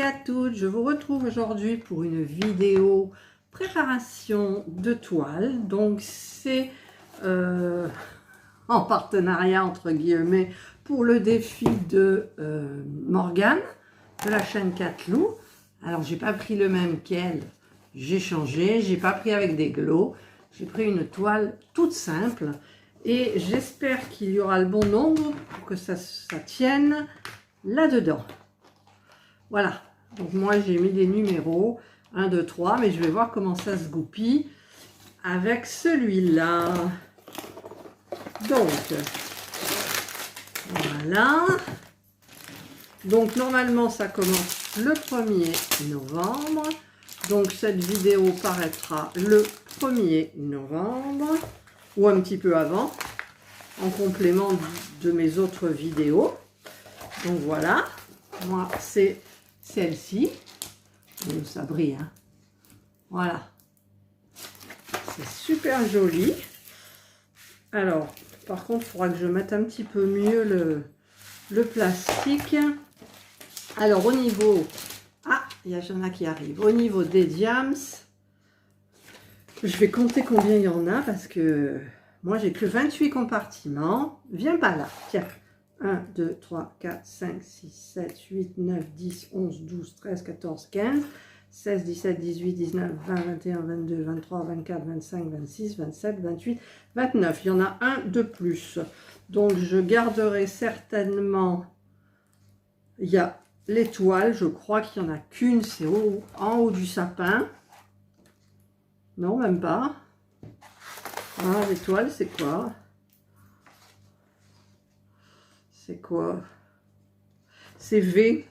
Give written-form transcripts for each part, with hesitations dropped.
à toutes, je vous retrouve aujourd'hui pour une vidéo préparation de toile. Donc c'est en partenariat entre guillemets pour le défi de Morgane de la chaîne Catelou. Alors j'ai pas pris le même qu'elle, j'ai changé, j'ai pas pris avec des glows, j'ai pris une toile toute simple et j'espère qu'il y aura le bon nombre pour que ça tienne là-dedans. Voilà, donc moi j'ai mis des numéros 1, 2, 3, mais je vais voir comment ça se goupille avec celui-là. Donc voilà, donc normalement ça commence le 1er novembre, donc cette vidéo paraîtra le 1er novembre ou un petit peu avant, en complément de mes autres vidéos. Donc voilà, moi c'est celle-ci, ça brille, hein. Voilà, c'est super joli. Alors par contre il faudra que je mette un petit peu mieux le plastique. Alors au niveau, il y en a qui arrivent, au niveau des diams, je vais compter combien il y en a parce que moi j'ai que 28 compartiments. Viens pas là, tiens. 1, 2, 3, 4, 5, 6, 7, 8, 9, 10, 11, 12, 13, 14, 15, 16, 17, 18, 19, 20, 21, 22, 23, 24, 25, 26, 27, 28, 29. Il y en a un de plus. Donc je garderai certainement, il y a l'étoile, je crois qu'il n'y en a qu'une, c'est en haut du sapin. Non, même pas. Ah, l'étoile, c'est quoi? C'est quoi? C'est V.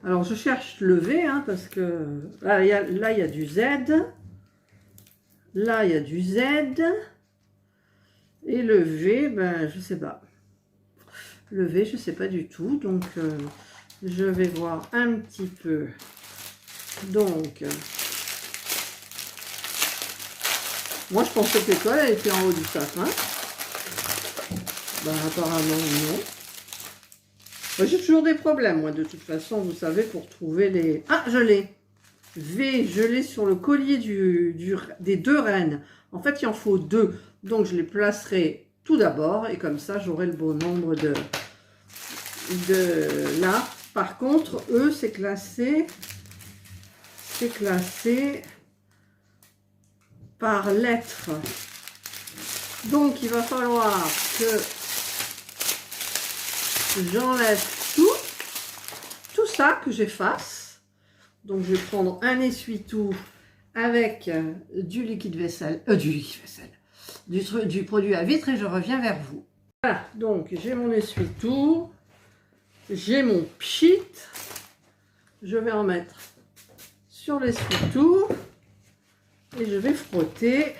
Alors, je cherche le V, hein, parce que là, il y a du Z. Là, il y a du Z. Et le V, ben, je sais pas. Le V, je sais pas du tout. Donc, je vais voir un petit peu. Donc, moi, je pensais que l'étoile, elle était en haut du sapin. Ben, apparemment, non. Ben, j'ai toujours des problèmes, moi, de toute façon, vous savez, pour trouver les... Ah, je l'ai. V, je l'ai sur le collier des deux reines. En fait, il en faut deux. Donc, je les placerai tout d'abord. Et comme ça, j'aurai le bon nombre de là. Par contre, eux, c'est classé par lettres. Donc, il va falloir que j'enlève tout ça, que j'efface. Donc je vais prendre un essuie-tout avec du liquide vaisselle, du produit à vitre et je reviens vers vous. Voilà, donc j'ai mon essuie-tout, j'ai mon pchit, je vais en mettre sur l'essuie-tout et je vais frotter.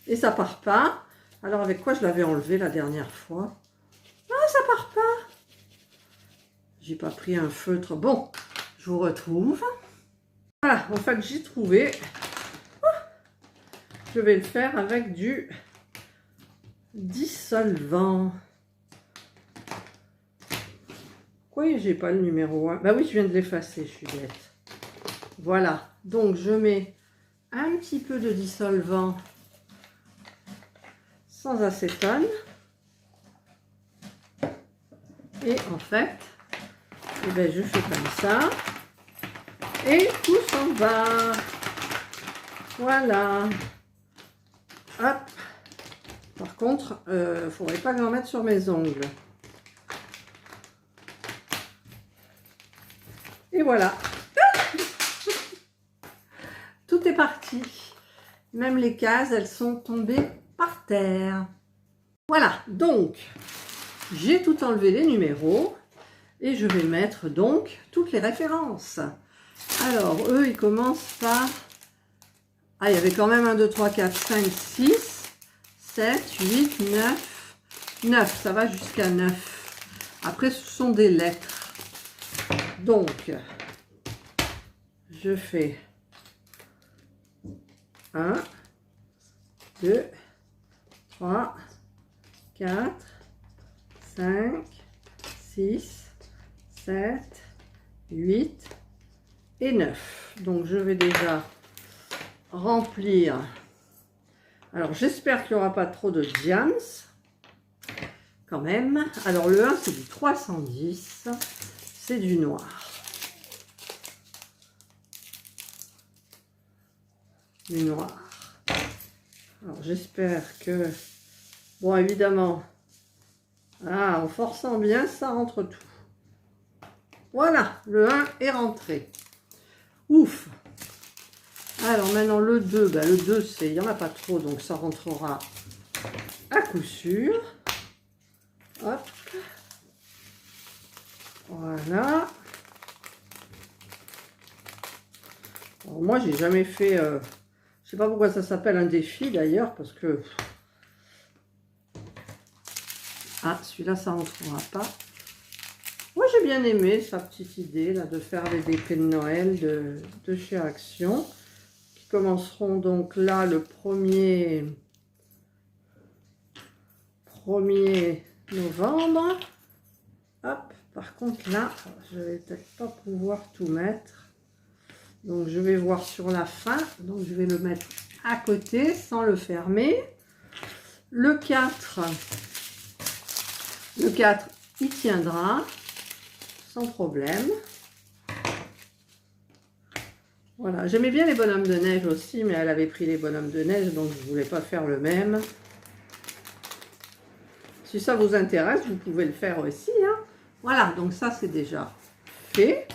Et ça part pas. Alors avec quoi je l'avais enlevé la dernière fois? Ah, ça part pas. J'ai pas pris un feutre. Bon, je vous retrouve. Voilà, en fait j'ai trouvé. Je vais le faire avec du dissolvant. Pourquoi j'ai pas le numéro 1? Bah oui, je viens de l'effacer, je suis bête. Voilà, donc je mets un petit peu de dissolvant sans acétone. Et en fait, eh ben, je fais comme ça. Et tout s'en va. Voilà. Hop. Par contre, faudrait pas que j'en mette sur mes ongles. Et voilà. Tout est parti. Même les cases, elles sont tombées par terre. Voilà, donc j'ai tout enlevé les numéros et je vais mettre donc toutes les références. Alors eux ils commencent par, il y avait quand même 1, 2, 3, 4, 5, 6, 7, 8, 9, ça va jusqu'à 9. Après ce sont des lettres. Donc je fais 1, 2, 3, 4, 5, 6, 7, 8 et 9. Donc je vais déjà remplir. Alors j'espère qu'il n'y aura pas trop de diams quand même. Alors le 1 c'est du 310, c'est du noir. Du noir. Alors j'espère que, bon évidemment, ah, en forçant bien ça rentre tout. Voilà, le 1 est rentré. Ouf. Alors maintenant le 2, ben, le 2 c'est, il n'y en a pas trop donc ça rentrera à coup sûr. Hop. Voilà. Alors moi j'ai jamais fait, je sais pas pourquoi ça s'appelle un défi d'ailleurs parce que, ah celui-là ça rentrera pas. Moi j'ai bien aimé sa petite idée là de faire les épées de Noël de chez Action qui commenceront donc là le 1er novembre. Hop, par contre là je vais peut-être pas pouvoir tout mettre. Donc je vais voir sur la fin, donc je vais le mettre à côté sans le fermer. Le 4, il tiendra sans problème. Voilà, j'aimais bien les bonhommes de neige aussi, mais elle avait pris les bonhommes de neige, donc je ne voulais pas faire le même. Si ça vous intéresse, vous pouvez le faire aussi, hein. Voilà, donc ça c'est déjà fait.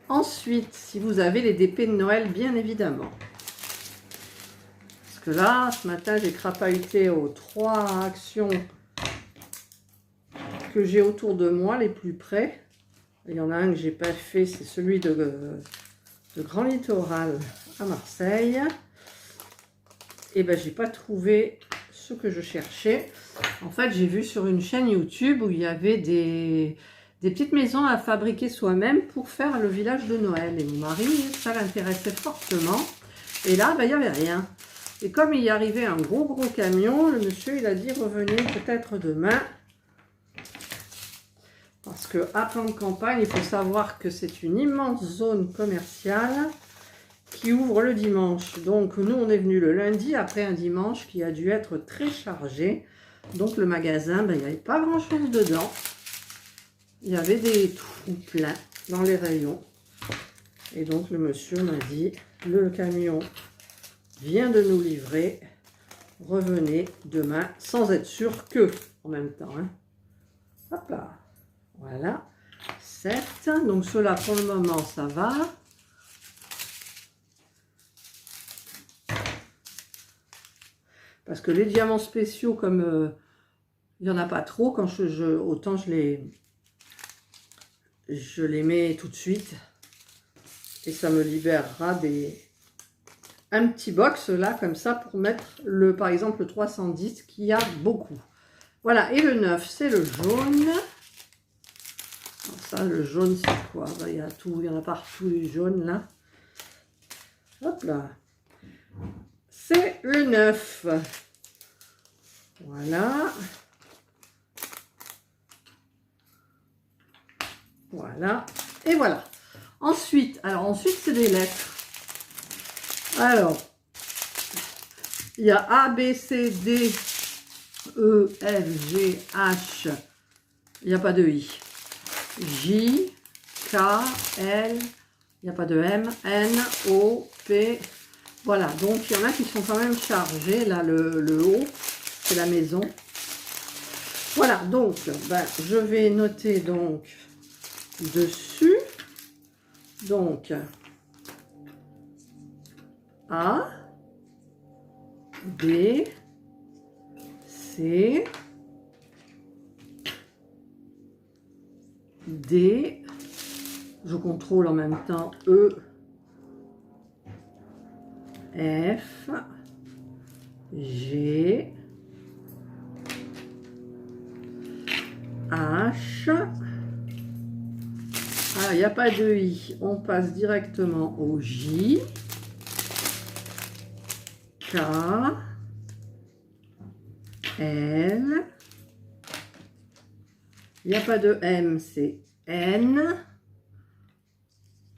Ensuite, si vous avez les DP de Noël, bien évidemment. Parce que là, ce matin, j'ai crapahuté aux 3 actions que j'ai autour de moi, les plus près. Il y en a un que j'ai pas fait, c'est celui de Grand Littoral à Marseille. Et ben, j'ai pas trouvé ce que je cherchais. En fait, j'ai vu sur une chaîne YouTube où il y avait des petites maisons à fabriquer soi-même pour faire le village de Noël. Et mon mari, ça l'intéressait fortement. Et là, ben, il n'y avait rien. Et comme il y arrivait un gros camion, le monsieur, il a dit revenez peut-être demain. Parce que à Plan de Campagne, il faut savoir que c'est une immense zone commerciale qui ouvre le dimanche. Donc nous, on est venu le lundi après un dimanche qui a dû être très chargé. Donc le magasin, ben, il n'y avait pas grand-chose dedans. Il y avait des trous pleins dans les rayons. Et donc le monsieur m'a dit, le camion vient de nous livrer, revenez demain, sans être sûr que, en même temps. Hein. Hop là, voilà, 7. Donc ceux-là, pour le moment, ça va. Parce que les diamants spéciaux, comme il n'y en a pas trop, quand autant je les mets tout de suite. Et ça me libérera un petit box là, comme ça, pour mettre, par exemple, le 310, qui a beaucoup. Voilà, et le 9, c'est le jaune. Alors ça, le jaune, c'est quoi? Il y a tout, il y en a partout, les jaunes, là. Hop là. C'est le 9. Voilà. Voilà. Et voilà. Ensuite, c'est des lettres. Alors, il y a A, B, C, D, E, F, G, H. Il n'y a pas de I. J, K, L. Il n'y a pas de M. N, O, P. Voilà, donc il y en a qui sont quand même chargés. Là, le haut, c'est la maison. Voilà, donc, ben, je vais noter donc dessus. Donc, A, B, C, D, je contrôle en même temps E, F, G, H. Ah, il n'y a pas de I. On passe directement au J, K, L, Il n'y a pas de M, c'est N,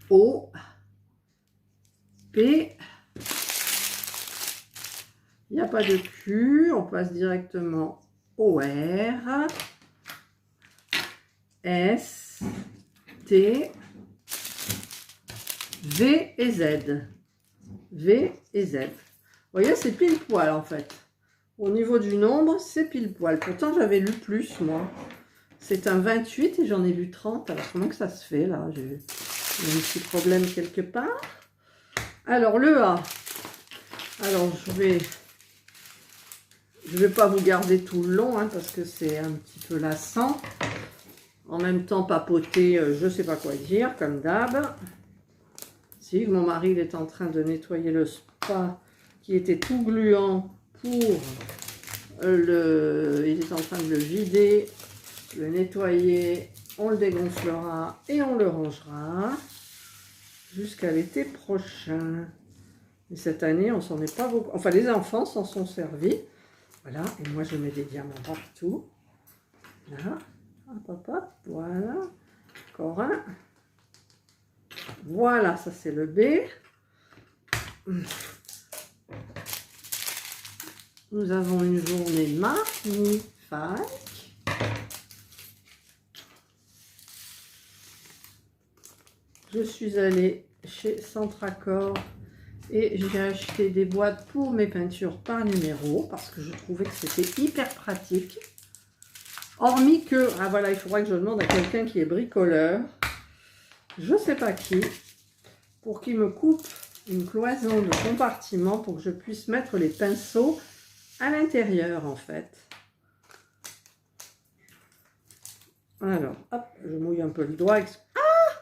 O, P. Il n'y a pas de Q, on passe directement au R, S, T, V et Z. V et Z. Vous voyez, c'est pile poil en fait. Au niveau du nombre, c'est pile poil. Pourtant, j'avais lu plus, moi. C'est un 28 et j'en ai lu 30. Alors, comment que ça se fait, là? J'ai un petit problème quelque part. Alors, le A. Alors, je vais pas vous garder tout le long, hein, parce que c'est un petit peu lassant. En même temps, papoter, je sais pas quoi dire, comme d'hab. Si, mon mari il est en train de nettoyer le spa qui était tout gluant pour il est en train de le vider, le nettoyer, on le dégonflera et on le rangera jusqu'à l'été prochain. Et cette année, on s'en est pas beaucoup... Enfin, les enfants s'en sont servis. Voilà, et moi je mets des diamants partout. Là, hop, hop, hop, voilà. Encore un. Voilà, ça c'est le B. Nous avons une journée magnifique. Je suis allée chez Centracor et j'ai acheté des boîtes pour mes peintures par numéro parce que je trouvais que c'était hyper pratique. Hormis que, ah voilà, il faudra que je demande à quelqu'un qui est bricoleur, je sais pas qui, pour qu'il me coupe une cloison de compartiment pour que je puisse mettre les pinceaux à l'intérieur en fait. Alors, hop, je mouille un peu le doigt. Ah,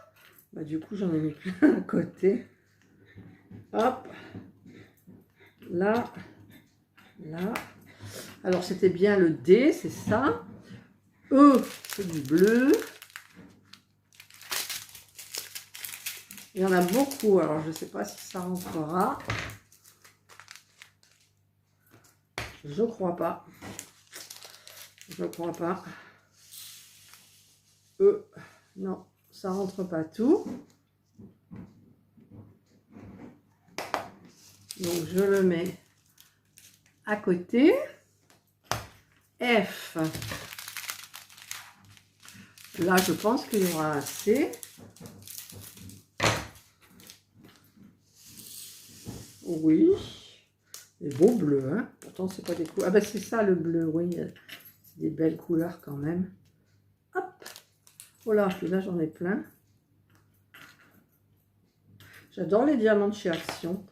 bah, du coup, j'en ai mis plein à côté. Hop, là, là. Alors, c'était bien le D, c'est ça. E, c'est du bleu. Il y en a beaucoup, alors je ne sais pas si ça rentrera. Je crois pas. Je crois pas. Non, ça rentre pas tout. Donc je le mets à côté. F. Là, je pense qu'il y aura un C. Oui. Des beaux bleus, hein. Pourtant, c'est pas des couleurs. Ah ben c'est ça le bleu, oui. C'est des belles couleurs quand même. Hop. Oh là, là j'en ai plein. J'adore les diamants de chez Action.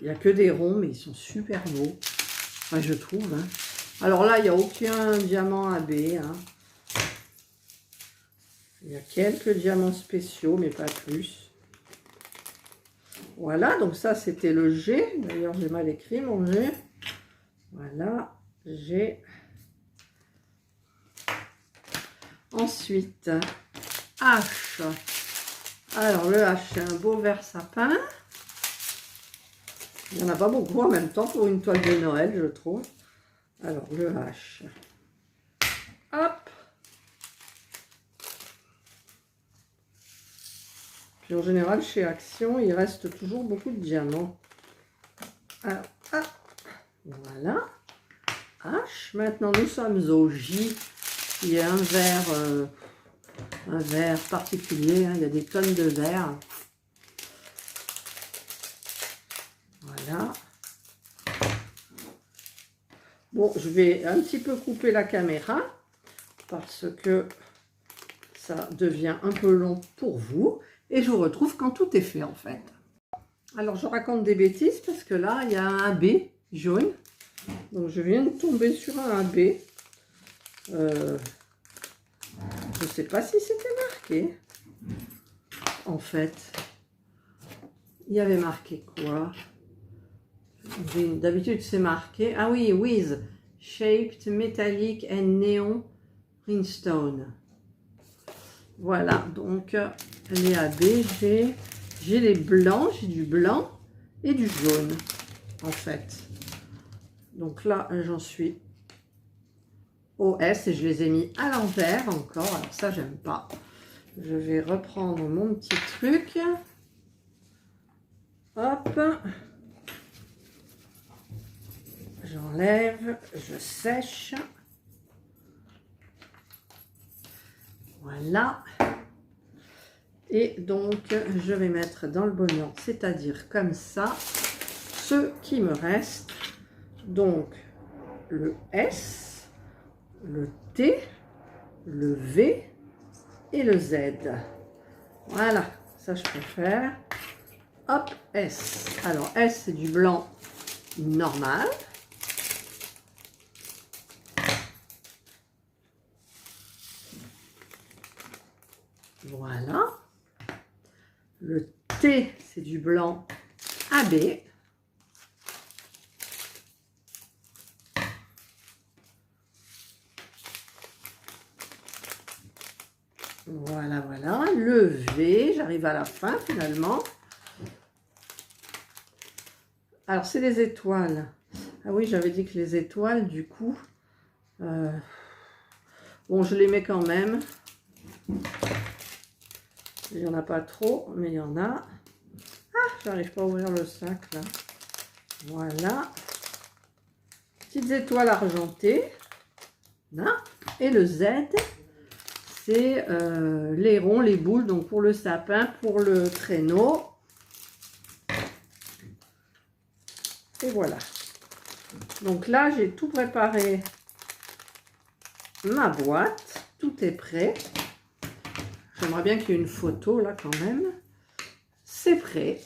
Il n'y a que des ronds, mais ils sont super beaux. Enfin, je trouve. Hein. Alors là, il n'y a aucun diamant AB. Hein. Il y a quelques diamants spéciaux, mais pas plus. Voilà, donc ça, c'était le G. D'ailleurs, j'ai mal écrit mon G. Voilà, G. Ensuite, H. Alors, le H, c'est un beau vert sapin. Il n'y en a pas beaucoup en même temps pour une toile de Noël, je trouve. Alors, le H. Hop. Puis en général, chez Action, il reste toujours beaucoup de diamants. Alors, hop. Voilà. H. Maintenant, nous sommes au J, qui est un vert particulier. Hein. Il y a des tonnes de verre. Voilà. Bon, je vais un petit peu couper la caméra parce que ça devient un peu long pour vous. Et je vous retrouve quand tout est fait en fait. Alors, je raconte des bêtises parce que là, il y a un AB jaune. Donc, je viens de tomber sur un AB. Je ne sais pas si c'était marqué. En fait, il y avait marqué quoi? D'habitude, c'est marqué. Ah oui, with shaped metallic and neon rhinestone. Voilà, donc les AB, j'ai les blancs, j'ai du blanc et du jaune en fait. Donc là, j'en suis OS et je les ai mis à l'envers encore. Alors ça, j'aime pas. Je vais reprendre mon petit truc. Hop. J'enlève, je sèche. Voilà. Et donc, je vais mettre dans le bon ordre, c'est-à-dire comme ça, ce qui me reste. Donc, le S, le T, le V et le Z. Voilà, ça je préfère. Hop, S. Alors, S, c'est du blanc normal. Voilà. Le T, c'est du blanc AB. Voilà, voilà. Le V, j'arrive à la fin finalement. Alors, c'est les étoiles. Ah oui, j'avais dit que les étoiles, du coup... Bon, je les mets quand même. Il n'y en a pas trop, mais il y en a. Ah, j'arrive pas à ouvrir le sac, là. Voilà. Petites étoiles argentées. Là. Et le Z, c'est les ronds, les boules, donc pour le sapin, pour le traîneau. Et voilà. Donc là, j'ai tout préparé. Ma boîte. Tout est prêt. J'aimerais bien qu'il y ait une photo là quand même. C'est prêt.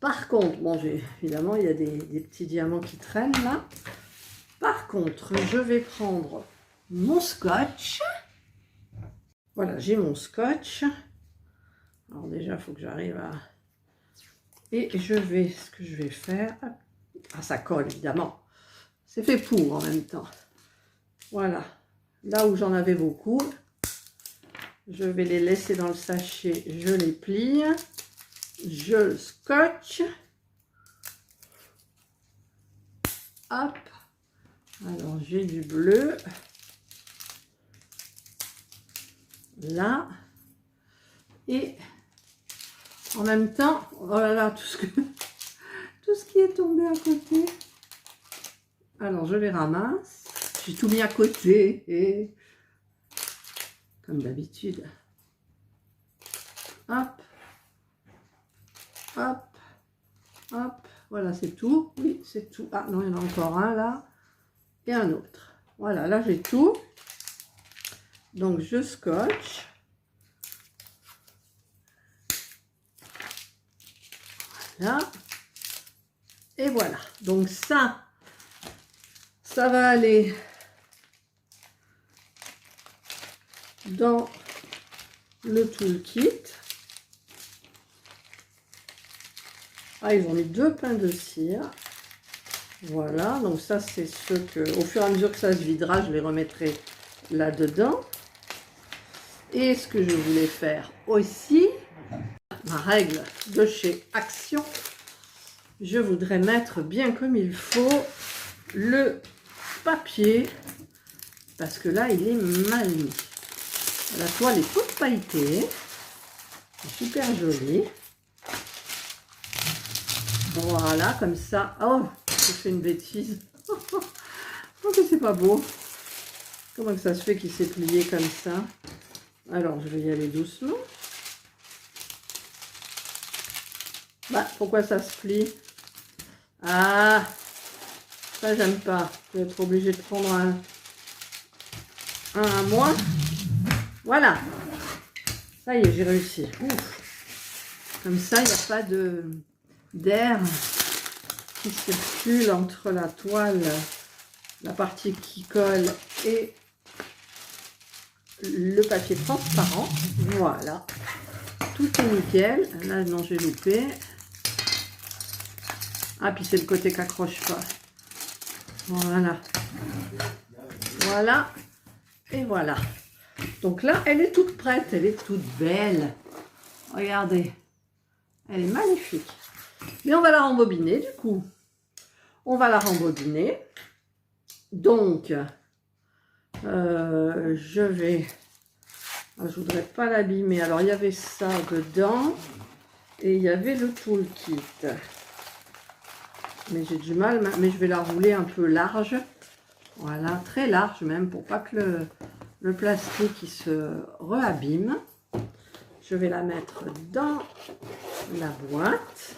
Par contre, bon, évidemment, il y a des petits diamants qui traînent là. Par contre, je vais prendre mon scotch. Voilà, j'ai mon scotch. Alors déjà, il faut que j'arrive à... Et ce que je vais faire... Ah, ça colle, évidemment. C'est fait pour en même temps. Voilà. Là où j'en avais beaucoup, je vais les laisser dans le sachet. Je les plie. Je le scotche. Hop. Alors, j'ai du bleu. Là. Et en même temps, oh là là, tout ce qui est tombé à côté. Alors, je les ramasse. J'ai tout mis à côté. Et comme d'habitude. Hop. Hop. Hop. Voilà, c'est tout. Oui, c'est tout. Ah non, il y en a encore un là. Et un autre. Voilà, là, j'ai tout. Donc, je scotche. Voilà. Et voilà. Donc, ça va aller dans le toolkit. Ah, ils ont mis 2 pains de cire. Voilà, donc ça c'est ce que, au fur et à mesure que ça se videra, je les remettrai là-dedans. Et ce que je voulais faire aussi, ma règle de chez Action, je voudrais mettre bien comme il faut le papier, parce que là il est mal mis. La toile est toute pailletée, c'est super joli. Voilà, comme ça. Oh, j'ai fait une bêtise. Oh, que c'est pas beau. Comment que ça se fait qu'il s'est plié comme ça? Alors, je vais y aller doucement. Bah, pourquoi ça se plie? Ah, ça, j'aime pas. Je vais être obligée de prendre un à moi. Voilà. Ça y est, j'ai réussi. Ouf. Comme ça, il n'y a pas d'air qui circule entre la toile, la partie qui colle et le papier transparent. Voilà. Tout est nickel. Là, non, j'ai loupé. Ah, puis c'est le côté qui accroche pas. Voilà. Voilà. Et voilà. Donc là, elle est toute prête. Elle est toute belle. Regardez. Elle est magnifique. Mais on va la rembobiner, du coup. On va la rembobiner. Donc, Je vais... je voudrais pas l'abîmer. Alors, il y avait ça dedans. Et il y avait le toolkit. Mais j'ai du mal. Mais je vais la rouler un peu large. Voilà, très large même, pour pas que le plastique il se re-abîme. Je vais la mettre dans la boîte.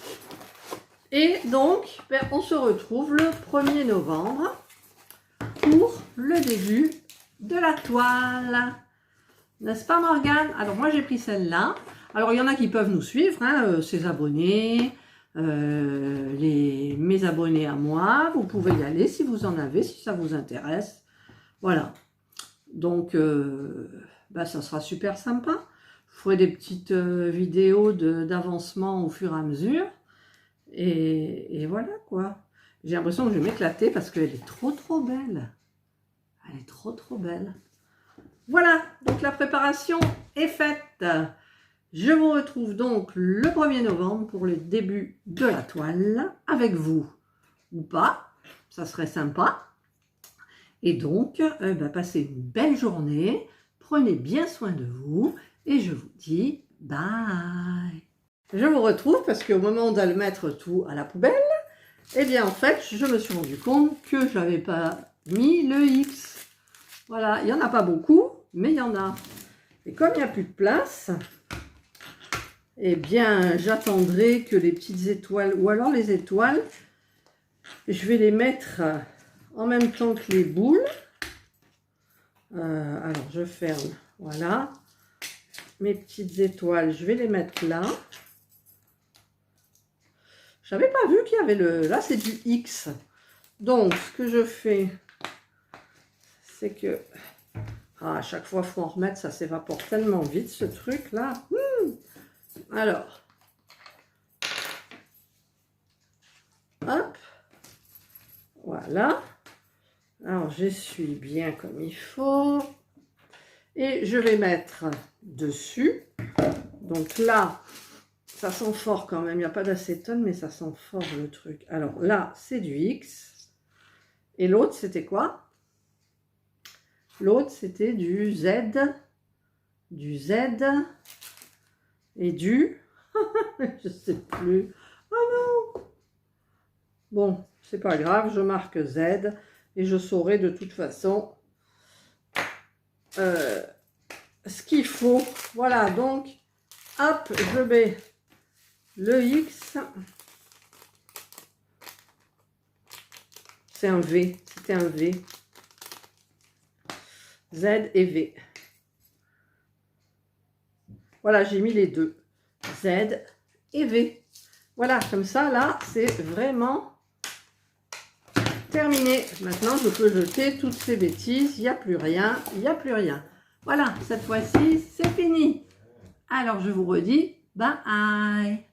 Et donc, on se retrouve le 1er novembre pour le début de la toile. N'est-ce pas Morgane? Alors moi j'ai pris celle-là. Alors il y en a qui peuvent nous suivre, hein, ses abonnés, mes abonnés à moi. Vous pouvez y aller si vous en avez, si ça vous intéresse. Voilà. Donc ça sera super sympa. Je ferai des petites vidéos d'avancement au fur et à mesure. Et voilà quoi. J'ai l'impression que je vais m'éclater parce qu'elle est trop belle. Elle est trop belle. Voilà, donc la préparation est faite. Je vous retrouve donc le 1er novembre pour le début de la toile avec vous. Ou pas, ça serait sympa. Et donc, passez une belle journée. Prenez bien soin de vous. Et je vous dis bye. Je vous retrouve parce qu'au moment de le mettre tout à la poubelle, eh bien en fait, je me suis rendu compte que je n'avais pas mis le X. Voilà, il n'y en a pas beaucoup, mais il y en a. Et comme il n'y a plus de place, eh bien j'attendrai que les petites étoiles, ou alors les étoiles, je vais les mettre en même temps que les boules. Alors je ferme, voilà. Mes petites étoiles, je vais les mettre là. J'avais pas vu qu'il y avait là c'est du X. Donc ce que je fais, c'est que à chaque fois il faut en remettre, ça s'évapore tellement vite ce truc là. Alors hop, voilà. Alors j'essuie bien comme il faut et je vais mettre dessus. Donc là ça sent fort quand même, il n'y a pas d'acétone, mais ça sent fort le truc. Alors là, c'est du X. Et l'autre, c'était quoi? L'autre, c'était du Z. Du Z. Et du... je sais plus. Oh non! Bon, c'est pas grave, je marque Z. Et je saurai de toute façon ce qu'il faut. Voilà, donc, hop, je mets... le X, c'est un V, c'était un V. Z et V. Voilà, j'ai mis les deux. Z et V. Voilà, comme ça, là, c'est vraiment terminé. Maintenant, je peux jeter toutes ces bêtises. Il n'y a plus rien, il n'y a plus rien. Voilà, cette fois-ci, c'est fini. Alors, je vous redis, bye.